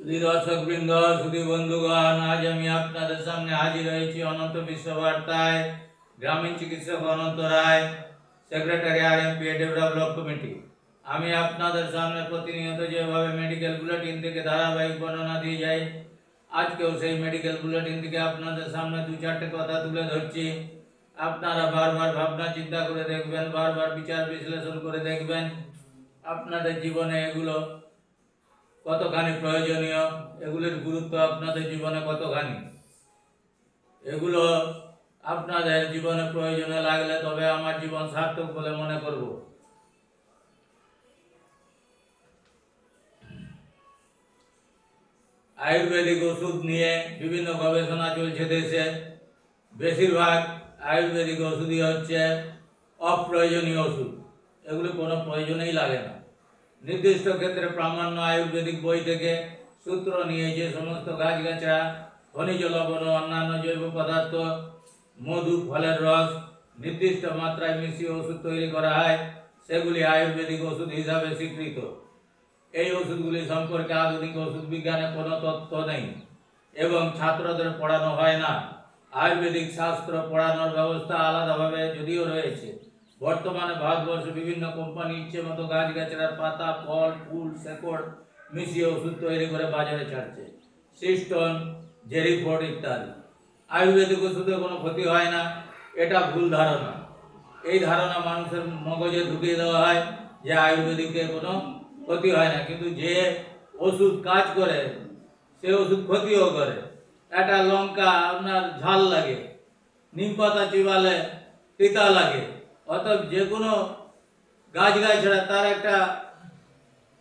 সুধী দর্শকবৃন্দ, সুধী বন্ধুগণ, আজ আমি আপনাদের সামনে হাজির হয়েছি অনন্ত বিশ্ব বার্তায়। গ্রামীণ চিকিৎসক Ananta Roy, secretary RMPA develop block committee. আমি আপনাদের সামনে প্রতিনিয়ত যেভাবে মেডিকেল বুলেটিন থেকে ধারাবাহিক বর্ণনা দিয়ে যাই, আজকেও সেই মেডিকেল বুলেটিন থেকে আপনাদের সামনে দু চারটে কথা তুলে ধরছি। আপনারা বারবার ভাবনা চিন্তা করে দেখবেন, বারবার বিচার বিশ্লেষণ করে দেখবেন আপনাদের জীবনে এগুলো কতখানি প্রয়োজনীয়, এগুলোর গুরুত্ব আপনাদের জীবনে কতখানি। এগুলো আপনাদের জীবনে প্রয়োজনে লাগলে তবে আমার জীবন সার্থক বলে মনে করব। আয়ুর্বেদিক ওষুধ নিয়ে বিভিন্ন গবেষণা চলছে দেশে। বেশিরভাগ আয়ুর্বেদিক ওষুধই হচ্ছে অপ্রয়োজনীয় ওষুধ, এগুলো কোনো প্রয়োজনেই লাগে না। নির্দিষ্ট ক্ষেত্রে প্রামাণ্য আয়ুর্বেদিক বই থেকে সূত্র নিয়ে যে সমস্ত গাছগাছড়া, খনিজ লবণ ও অন্যান্য জৈব পদার্থ, মধু, ফলের রস নির্দিষ্ট মাত্রায় মিশিয়ে ওষুধ তৈরি করা হয়, সেগুলি আয়ুর্বেদিক ওষুধ হিসাবে স্বীকৃত। এই ওষুধগুলি সম্পর্কে আধুনিক ওষুধ বিজ্ঞানে কোনো তথ্য নেই এবং ছাত্রদের পড়ানো হয় না। আয়ুর্বেদিক শাস্ত্র পড়ানোর ব্যবস্থা আলাদাভাবে যদিও রয়েছে। বর্তমানে ভারতবর্ষে বিভিন্ন কোম্পানি ইচ্ছে মতো গাছগাছড়ার পাতা, ফল, ফুল, শেকড় মিশিয়ে ওষুধ তৈরি করে বাজারে ছাড়ছে, সিস্টন, জেরিফোর্ড ইত্যাদি। আয়ুর্বেদিক ওষুধে কোনো ক্ষতি হয় না, এটা ভুল ধারণা। এই ধারণা মানুষের মগজে ঢুকিয়ে দেওয়া হয় যে আয়ুর্বেদিকে কোনো ক্ষতি হয় না, কিন্তু যে ওষুধ কাজ করে সে ওষুধ ক্ষতিও করে। একটা লঙ্কা আপনার ঝাল লাগে, নিম পাতা চিবালে তিতা লাগে, অতএব যে কোনো গাছগাছড়া তার একটা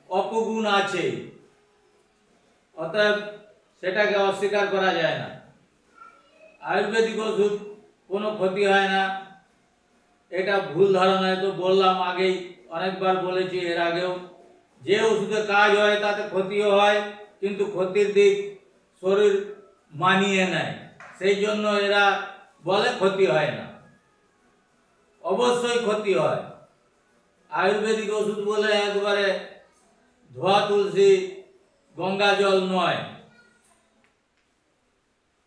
অপগুণ আছে, অতএব সেটাকে অস্বীকার করা যায় না। আয়ুর্বেদিক ওষুধ কোনো ক্ষতি হয় না, এটা ভুল ধারণায় তো বললাম আগেই, অনেকবার বলেছি এর আগেও, যে ওষুধে কাজ হয় তাতে ক্ষতিও হয়, কিন্তু ক্ষতির দিক শরীর মানিয়ে নেয়, সেই জন্য এরা বলে ক্ষতি হয় না। অবশ্যই ক্ষতি হয়। আয়ুর্বেদিক ওষুধ বলে একবারে ধোয়া তুলসী, গঙ্গা জল নয়।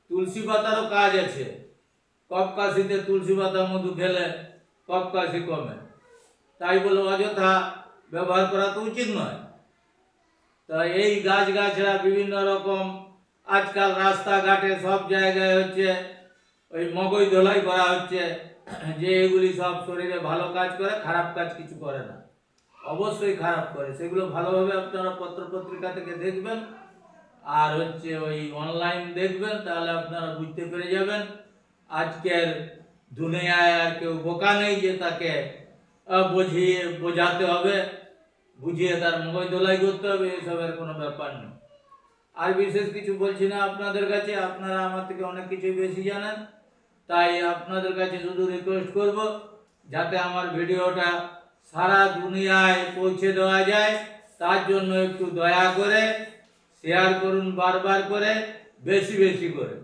তুলসী পাতারও কাজ আছে। কফ কাশিতে তুলসী পাতা মধু খেলে কফ কাশি কমে, তাই বলে অযথা ব্যবহার করা তো উচিত নয়। তা এই গাছগাছড়া বিভিন্ন রকম আজকাল রাস্তাঘাটে সব জায়গায় হচ্ছে ওই মগজ ধোলাই করা হচ্ছে যে এগুলি সব শরীরে ভালো কাজ করে, খারাপ কাজ কিছু করে না। অবশ্যই খারাপ করে, সেগুলো ভালোভাবে আপনারা পত্রপত্রিকা থেকে দেখবেন আর হচ্ছে ওই অনলাইন দেখবেন, তাহলে আপনারা বুঝতে পেরে যাবেন। আজকের দুনিয়ায় আর কেউ বোকা নেই যে তাকে বোঝাতে হবে, বুঝিয়ে তার মগজ ধোলাই করতে হবে, এসবের কোনো ব্যাপার নেই। আর বিশেষ কিছু বলছি না আপনাদের কাছে, আপনারা আমার থেকে অনেক কিছু বেশি জানেন, তাই আপনাদের কাছে শুধু রিকোয়েস্ট করব যাতে আমার ভিডিওটা সারা দুনিয়ায় পৌঁছে দেওয়া যায়, তার জন্য একটু দয়া করে শেয়ার করুন, বারবার করে, বেশি বেশি করে,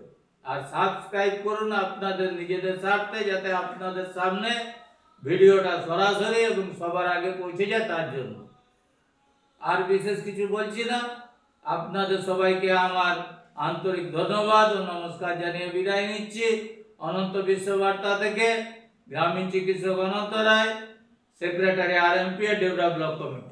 আর সাবস্ক্রাইব করুন আপনাদের নিজেদের স্বার্থে, যাতে আপনাদের সামনে ভিডিওটা সরাসরি এবং সবার আগে পৌঁছে যায় তার জন্য। আর বিশেষ কিছু বলছি না। আপনাদের সবাইকে আমার আন্তরিক ধন্যবাদ ও নমস্কার জানিয়ে বিদায় নিচ্ছি অনন্ত বিশ্ব বার্তা থেকে। গ্রামীণ চিকিৎসক Ananta Roy, secretary RMPA develop block committee.